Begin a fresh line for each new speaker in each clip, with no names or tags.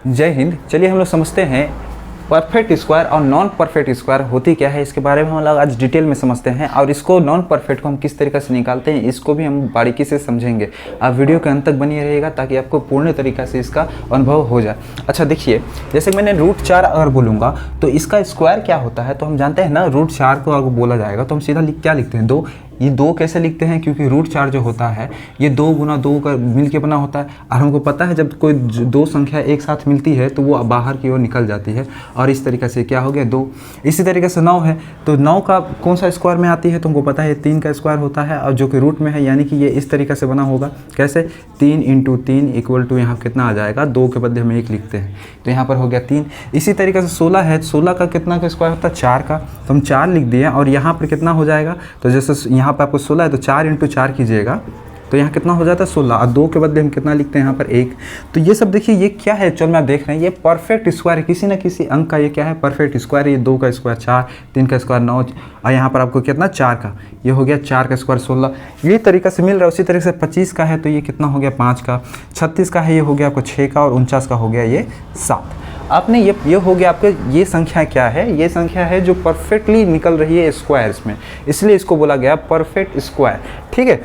जय हिंद। चलिए हम लोग समझते हैं परफेक्ट स्क्वायर और नॉन परफेक्ट स्क्वायर होती क्या है, इसके बारे में हम लोग आज डिटेल में समझते हैं। और इसको नॉन परफेक्ट को हम किस तरीके से निकालते हैं इसको भी हम बारीकी से समझेंगे। आप वीडियो के अंत तक बनी रहिएगा ताकि आपको पूर्ण तरीक़ा से इसका अनुभव हो जाए। अच्छा देखिए, जैसे मैंने √4 अगर बोलूँगा तो इसका स्क्वायर क्या होता है, तो हम जानते हैं ना √4 को अगर बोला जाएगा तो हम सीधा क्या लिखते हैं, 2। ये 2 कैसे लिखते हैं, क्योंकि √4 जो होता है ये 2 गुना 2 का मिल के बना होता है। और हमको पता है जब कोई 2 संख्या एक साथ मिलती है तो वो बाहर की ओर निकल जाती है, और इस तरीके से क्या हो गया 2। इसी तरीके से 9 है तो 9 का कौन सा स्क्वायर में आती है, तो हमको पता है 3 का स्क्वायर होता है, और जो कि रूट में है, यानी कि ये इस तरीके से बना होगा। कैसे, 3 × 3 = यहाँ कितना आ जाएगा, 2 के बदले हम 1 लिखते हैं तो यहाँ पर हो गया 3। इसी तरीके से 16 है, 16 का कितना का स्क्वायर होता है, 4 का, तो हम 4 लिख दिए। और यहाँ पर कितना हो जाएगा, तो जैसे यहाँ पर आपको 16 है तो 4 × 4 कीजिएगा तो यहाँ कितना हो जाता है 16, और 2 के बदले हम कितना लिखते हैं यहाँ पर 1। तो ये सब देखिए, ये क्या है, चल में आप देख रहे हैं ये परफेक्ट स्क्वायर है, किसी ना किसी अंक का ये क्या है, परफेक्ट स्क्वायर है। ये 2 का स्क्वायर 4, 3 का स्क्वायर 9, और यहाँ पर आपको कितना 4 का, ये हो गया 4 का स्क्वायर 16। ये तरीका से मिल रहा है। उसी तरीके से 25 का है तो ये कितना हो गया 5 का, 36 का है ये हो गया आपको 6 का, और 49 का हो गया ये 7। आपने ये हो गया आपके, ये संख्या क्या है, ये संख्या है जो परफेक्टली निकल रही है स्क्वायर्स में, इसलिए इसको बोला गया परफेक्ट स्क्वायर। ठीक है,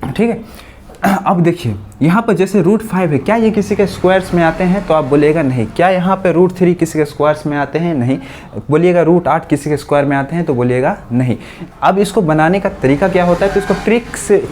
ठीक है। अब देखिए यहाँ पर जैसे √5 है, क्या ये किसी के स्क्वायर्स में आते हैं, तो आप बोलिएगा नहीं। क्या यहाँ पे √3 किसी के स्क्वायर्स में आते हैं, नहीं। बोलिएगा √8 किसी के स्क्वायर में आते हैं, तो बोलिएगा नहीं। अब इसको बनाने का तरीका क्या होता है, तो इसको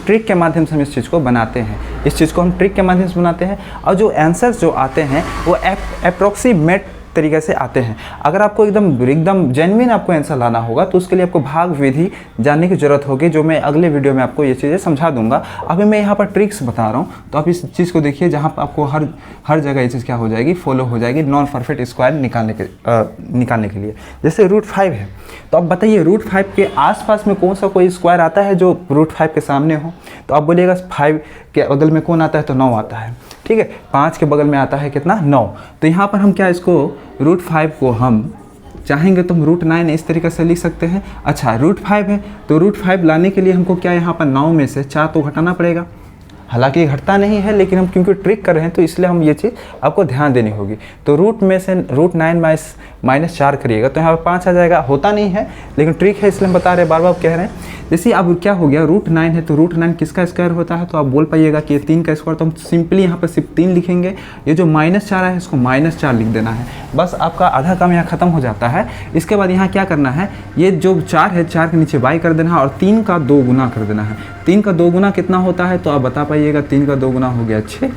ट्रिक के माध्यम से हम इस चीज़ को बनाते हैं। इस चीज़ को हम ट्रिक के माध्यम से बनाते हैं, और जो आंसर्स जो आते हैं वो अप्रॉक्सीमेट तरीके से आते हैं। अगर आपको एकदम जेन्युइन आपको आंसर लाना होगा तो उसके लिए आपको भाग विधि जानने की ज़रूरत होगी, जो मैं अगले वीडियो में आपको ये चीज़ें समझा दूंगा। अभी मैं यहाँ पर ट्रिक्स बता रहा हूँ, तो आप इस चीज़ को देखिए जहाँ पर आपको हर जगह ये चीज़ क्या हो जाएगी, फॉलो हो जाएगी नॉन परफेक्ट स्क्वायर निकालने के लिए। जैसे √5 है, तो आप बताइए √5 के आसपास में कौन सा कोई स्क्वायर आता है जो √5 के सामने हो, तो आप बोलिएगा 5 के बगल में कौन आता है, तो 9 आता है। ठीक है, 5 के बगल में आता है कितना, 9। तो यहाँ पर हम क्या, इसको √5 को हम चाहेंगे तो हम √9 इस तरीके से लिख सकते हैं। अच्छा √5 है तो √5 लाने के लिए हमको क्या, यहाँ पर 9 में से 4 तो घटाना पड़ेगा। हालांकि घटता नहीं है, लेकिन हम क्योंकि ट्रिक कर रहे हैं तो इसलिए हम ये चीज़ आपको ध्यान देनी होगी। तो रूट में से √9 - 4 करिएगा तो यहाँ पर 5 आ जाएगा। होता नहीं है लेकिन ट्रिक है इसलिए हम बता रहे हैं, बार बार कह रहे हैं। जैसे अब क्या हो गया, √9 है तो √9 किसका स्क्वायर होता है, तो आप बोल पाइएगा कि ये 3 का स्क्वायर। तो हम सिंपली यहाँ पर सिर्फ 3 लिखेंगे। ये जो -4 है इसको -4 लिख देना है, बस आपका आधा काम यहाँ खत्म हो जाता है। इसके बाद यहाँ क्या करना है, ये जो 4 है 4 के नीचे बाई कर देना है और 3 का 2 गुना कर देना है। 3 का 2 गुना कितना होता है, तो आप बता पाइएगा। 3 का 2 गुना हो गया 6,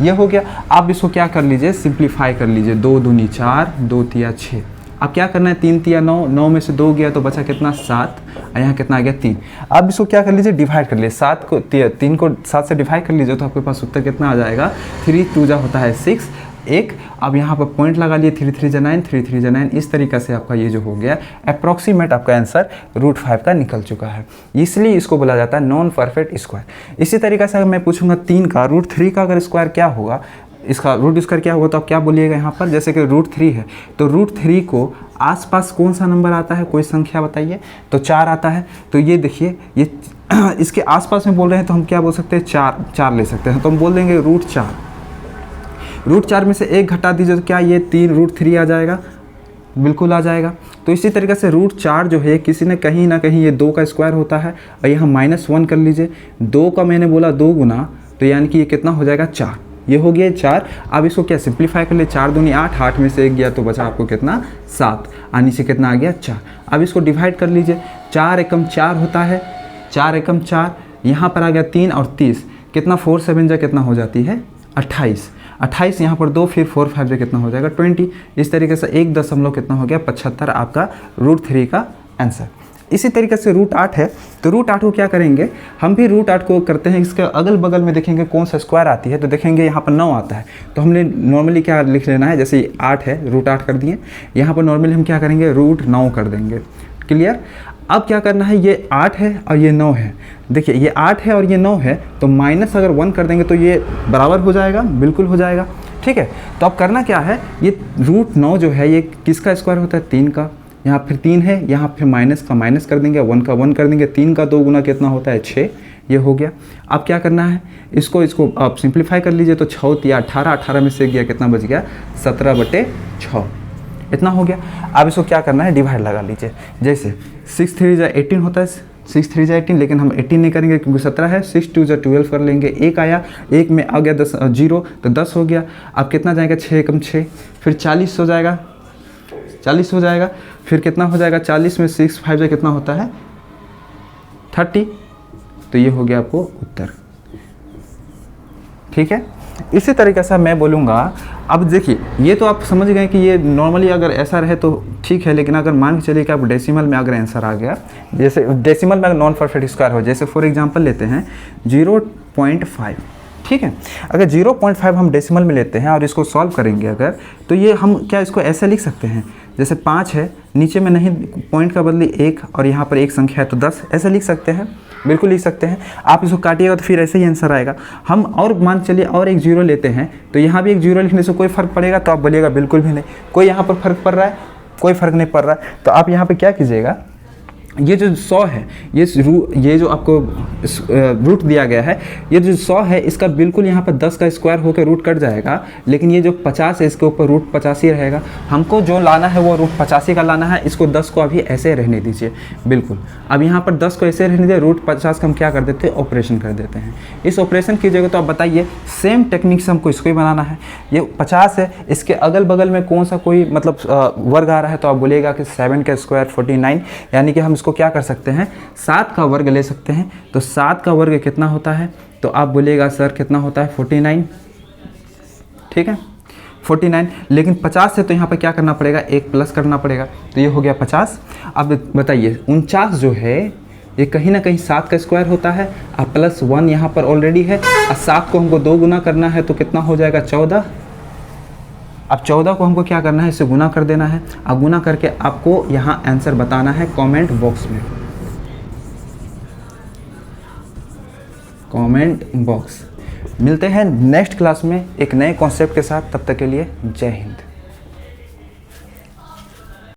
ये हो गया। आप इसको क्या कर लीजिए, सिंप्लीफाई कर लीजिए। 2 दूनी 4, 2 तिया 6। अब क्या करना है, 3 तिया 9, 9 में से 2 गया तो बचा कितना 7, और यहाँ कितना आ गया 3। अब इसको क्या कर लीजिए, डिवाइड कर लीजिए। 3 को 7 से डिवाइड कर लीजिए तो आपके पास उत्तर कितना आ जाएगा, 3 2 जा होता है 6, 1। अब यहाँ पर पॉइंट लगा लिए, 3 3 जा 9, 3 3 जा 9। इस तरीके से आपका ये जो हो गया अप्रॉक्सीमेट आपका आंसर √5 का निकल चुका है। इसलिए इसको बोला जाता है नॉन परफेक्ट स्क्वायर। इसी तरीके से अगर मैं पूछूंगा 3 का √3 का अगर स्क्वायर क्या होगा, इसका रूट स्क्वायर क्या होगा, तो आप क्या बोलिएगा यहाँ पर। जैसे कि √3 है तो √3 को आसपास कौन सा नंबर आता है, कोई संख्या बताइए, तो 4 आता है। तो ये देखिए, ये इसके आसपास में बोल रहे हैं तो हम क्या बोल सकते हैं, 4 ले सकते हैं। तो हम बोल देंगे √4। √4 में से 1 घटा दीजिए तो क्या ये 3 √3 आ जाएगा, बिल्कुल आ जाएगा। तो इसी तरीके से √4 जो है किसी ने कहीं ना कहीं ये 2 का स्क्वायर होता है, और यहाँ -1 कर लीजिए। 2 का मैंने बोला 2 गुना, तो यानी कि ये कितना हो जाएगा 4, ये हो गया 4। अब इसको क्या सिंप्लीफाई कर ले, 4 दूनी 8, 8 में से 1 गया तो बचा आपको कितना 7, और नीचे कितना आ गया 4। अब इसको डिवाइड कर लीजिए, 4 एकम 4 होता है, 4 एकम 4, यहाँ पर आ गया 3 और 30, कितना 4 7 जा कितना हो जाती है 28, 28 यहाँ पर 2, फिर 4 5 जा कितना हो जाएगा 20। इस तरीके से 1 दशमलव कितना हो गया 75 आपका √3 का आंसर। इसी तरीके से √8 है तो √8 को क्या करेंगे, हम भी √8 को करते हैं। इसके अगल बगल में देखेंगे कौन सा स्क्वायर आती है, तो देखेंगे यहाँ पर 9 आता है। तो हमने नॉर्मली क्या लिख लेना है, जैसे 8 है √8 कर दिए, यहाँ पर नॉर्मली हम क्या करेंगे √9 कर देंगे। क्लियर। अब क्या करना है, ये 8 है और ये 9 है। देखिए ये 8 है और ये 9 है, तो माइनस अगर 1 कर देंगे तो ये बराबर हो जाएगा, बिल्कुल हो जाएगा। ठीक है, तो अब करना क्या है, ये √9 जो है ये किसका स्क्वायर होता है, 3 का। यहाँ फिर 3 है, यहाँ फिर माइनस का माइनस कर देंगे, 1 का 1 कर देंगे। 3 का 2 गुना कितना होता है 6, ये हो गया। अब क्या करना है, इसको आप सिंप्लीफाई कर लीजिए तो 6 या 18, 18 में से गया कितना बच गया, 17/6, इतना हो गया। अब इसको क्या करना है, डिवाइड लगा लीजिए। जैसे 6 3 जा 18 होता है, 6 3 जा 18, लेकिन हम 18 नहीं करेंगे क्योंकि 17 है। 6 2 जा 12 कर लेंगे, एक आया, एक में आ गया 10 0 तो 10 हो गया। अब कितना जाएगा, 6 एकम 6, फिर 40 हो जाएगा, 40 हो जाएगा। फिर कितना हो जाएगा, 40 में 6 5 जा कितना होता है, 30। तो ये हो गया आपको उत्तर, ठीक है। इसी तरीके से मैं बोलूँगा। अब देखिए, ये तो आप समझ गए कि ये नॉर्मली अगर ऐसा रहे तो ठीक है, लेकिन अगर मान के चलिए कि आप डेसिमल में अगर आंसर आ गया, जैसे डेसिमल में अगर नॉन परफेक्ट स्क्वायर हो, जैसे फॉर एग्जांपल लेते हैं 0.5, ठीक है। अगर 0.5 हम डेसिमल में लेते हैं और इसको सॉल्व करेंगे अगर, तो ये हम क्या इसको ऐसे लिख सकते हैं, जैसे 5 है, नीचे में नहीं पॉइंट का बदले 1 और यहाँ पर एक संख्या है तो 10, ऐसे लिख सकते हैं, बिल्कुल लिख सकते हैं। आप इसको काटिएगा तो फिर ऐसे ही आंसर आएगा। हम और मान चलिए और एक 0 लेते हैं, तो यहाँ भी एक 0 लिखने से कोई फ़र्क पड़ेगा, तो आप बोलिएगा बिल्कुल भी नहीं। कोई यहाँ पर फ़र्क पड़ रहा है, कोई फ़र्क नहीं पड़ रहा है। तो आप यहाँ पर क्या कीजिएगा, ये जो 100 है, ये जो आपको रूट दिया गया है, ये जो 100 है इसका बिल्कुल यहाँ पर 10 का स्क्वायर होकर रूट कट जाएगा, लेकिन ये जो 50 है इसके ऊपर रूट 85 रहेगा। हमको जो लाना है वो रूट 85 का लाना है। इसको 10 को अभी ऐसे रहने दीजिए, बिल्कुल। अब यहाँ पर 10 को ऐसे रहने दीजिए, रूट 50 का हम क्या कर देते हैं, ऑपरेशन कर देते हैं। इस ऑपरेशन कीजिएगा तो आप बताइए, सेम टेक्निक से हमको इसको ही बनाना है। ये 50 है, इसके अगल बगल में कौन सा कोई मतलब वर्ग आ रहा है, तो आप बोलिएगा कि 7 का स्क्वायर 49, यानी कि हम इसको क्या कर सकते हैं, 7 का वर्ग ले सकते हैं। तो 7 का वर्ग कितना होता है, तो आप बोलिएगा सर कितना होता है, 49, ठीक है 49। लेकिन 50 से तो यहाँ पर क्या करना पड़ेगा, एक प्लस करना पड़ेगा, तो ये हो गया 50। अब बताइए 49 जो है ये कहीं ना कहीं 7 का स्क्वायर होता है, अब +1 यहाँ पर ऑलरेडी है, और 7 को हमको 2 गुना करना है तो कितना हो जाएगा, 14। अब 14 को हमको क्या करना है, इसे गुना कर देना है। अब गुना करके आपको यहाँ आंसर बताना है कमेंट बॉक्स में, कमेंट बॉक्स। मिलते हैं नेक्स्ट क्लास में एक नए कॉन्सेप्ट के साथ, तब तक के लिए जय हिंद।